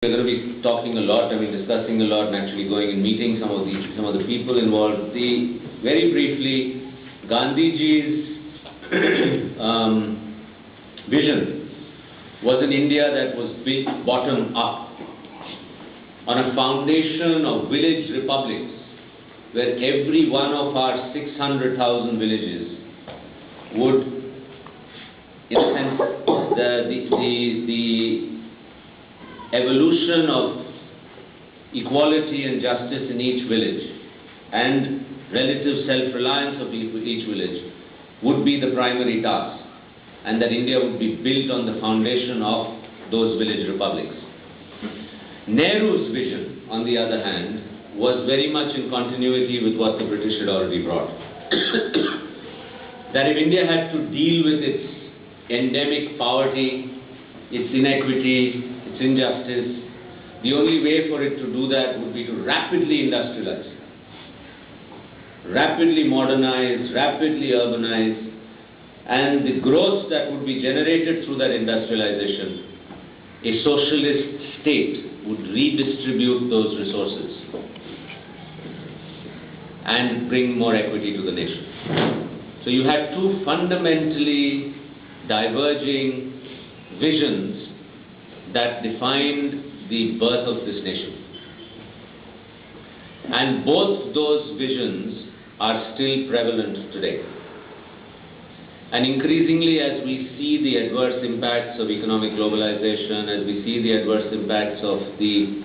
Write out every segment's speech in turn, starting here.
We're going to be talking a lot, discussing a lot, and actually going and meeting some of the people involved. Very briefly, Gandhiji's vision was an India that was built bottom up on a foundation of village republics, where every one of our 600,000 villages would, in a sense, the evolution of equality and justice in each village and relative self-reliance of each village would be the primary task, and that India would be built on the foundation of those village republics. Nehru's vision, on the other hand, was very much in continuity with what the British had already brought. That if India had to deal with its endemic poverty, its inequity, its injustice, the only way for it to do that would be to rapidly industrialize, rapidly modernize, rapidly urbanize, and the growth that would be generated through that industrialization, a socialist state would redistribute those resources and bring more equity to the nation. So you had two fundamentally diverging visions that defined the birth of this nation. And both those visions are still prevalent today. And increasingly, as we see the adverse impacts of economic globalization, as we see the adverse impacts of the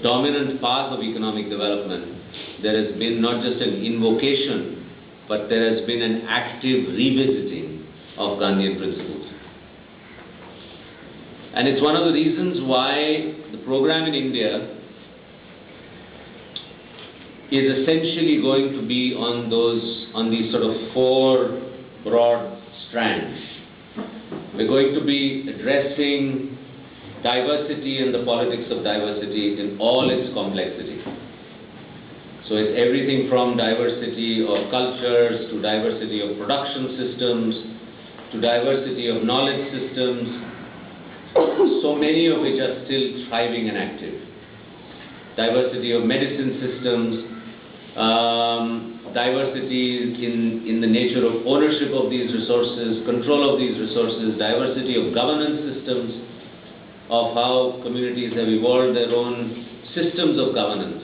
dominant path of economic development, there has been not just an invocation, but there has been an active revisiting of Gandhian principles. And it's one of the reasons why the program in India is essentially going to be on these sort of four broad strands. We're going to be addressing diversity and the politics of diversity in all its complexity. So it's everything from diversity of cultures, to diversity of production systems, to diversity of knowledge systems, so many of which are still thriving and active. Diversity of medicine systems, diversity in the nature of ownership of these resources, control of these resources, diversity of governance systems, of how communities have evolved their own systems of governance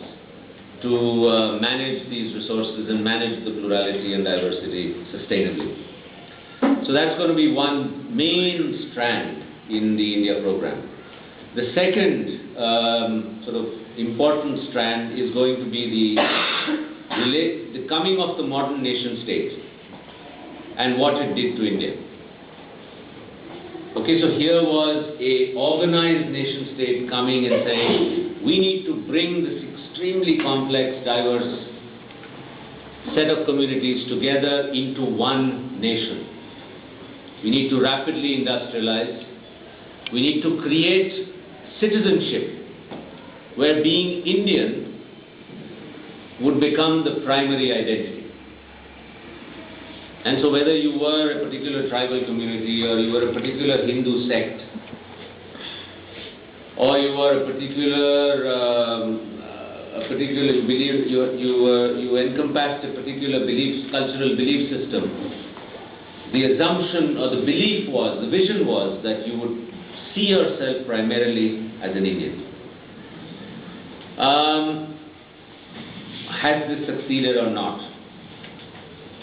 to manage these resources and manage the plurality and diversity sustainably. So that's going to be one main strand in the India program. The second sort of important strand is going to be the coming of the modern nation state and what it did to India. Okay, so here was a organized nation state coming and saying, we need to bring this extremely complex, diverse set of communities together into one nation. We need to rapidly industrialize. We need to create citizenship where being Indian would become the primary identity. And so whether you were a particular tribal community, or you were a particular Hindu sect, or you were a particular belief, you encompassed a particular cultural belief system, the assumption or the belief was, the vision was that you would see yourself primarily as an Indian. Has this succeeded or not?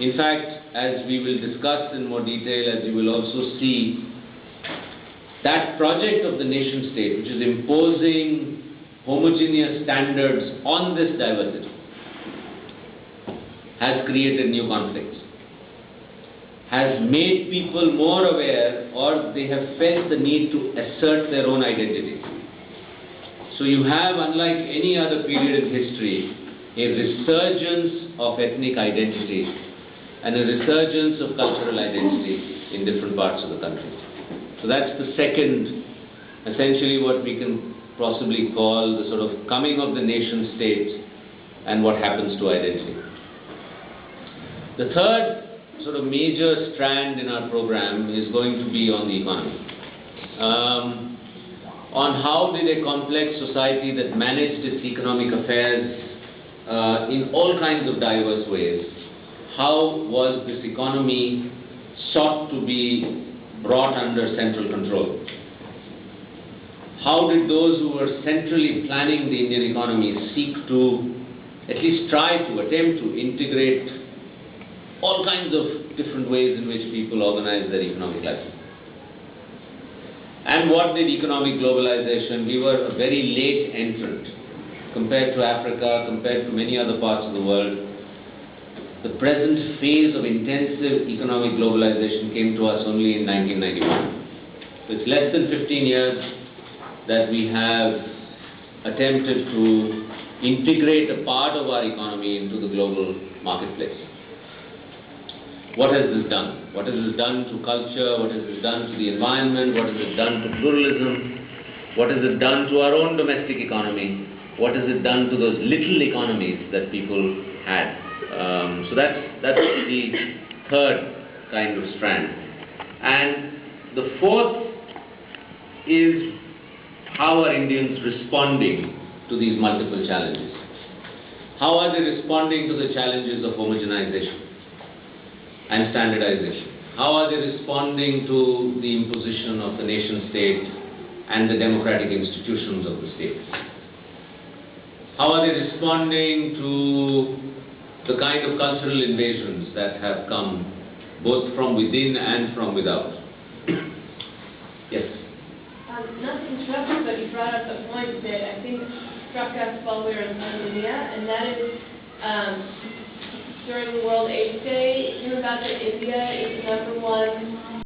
In fact, as we will discuss in more detail, as you will also see, that project of the nation state, which is imposing homogeneous standards on this diversity, has created new conflicts, has made people more aware, or they have felt the need to assert their own identity. So you have, unlike any other period in history, a resurgence of ethnic identity and a resurgence of cultural identity in different parts of the country. So that's the second, essentially what we can possibly call the sort of coming of the nation state and what happens to identity. The third sort of major strand in our program is going to be on the economy. on how did a complex society that managed its economic affairs in all kinds of diverse ways, how was this economy sought to be brought under central control? How did those who were centrally planning the Indian economy seek to at least try to attempt to integrate all kinds of different ways in which people organize their economic life? And what did economic globalization? We were a very late entrant compared to Africa, compared to many other parts of the world. The present phase of intensive economic globalization came to us only in 1991. So it's less than 15 years that we have attempted to integrate a part of our economy into the global marketplace. What has this done? What has this done to culture? What has this done to the environment? What has it done to pluralism? What has it done to our own domestic economy? What has it done to those little economies that people had? So that's the third kind of strand. And the fourth is how are Indians responding to these multiple challenges? How are they responding to the challenges of homogenization and standardization? How are they responding to the imposition of the nation state and the democratic institutions of the state? How are they responding to the kind of cultural invasions that have come both from within and from without? Yes? Not to interrupt you, but you brought up a point that I think struck us while we were in Tanzania, and that is during World AIDS Day, you're about that India is the #1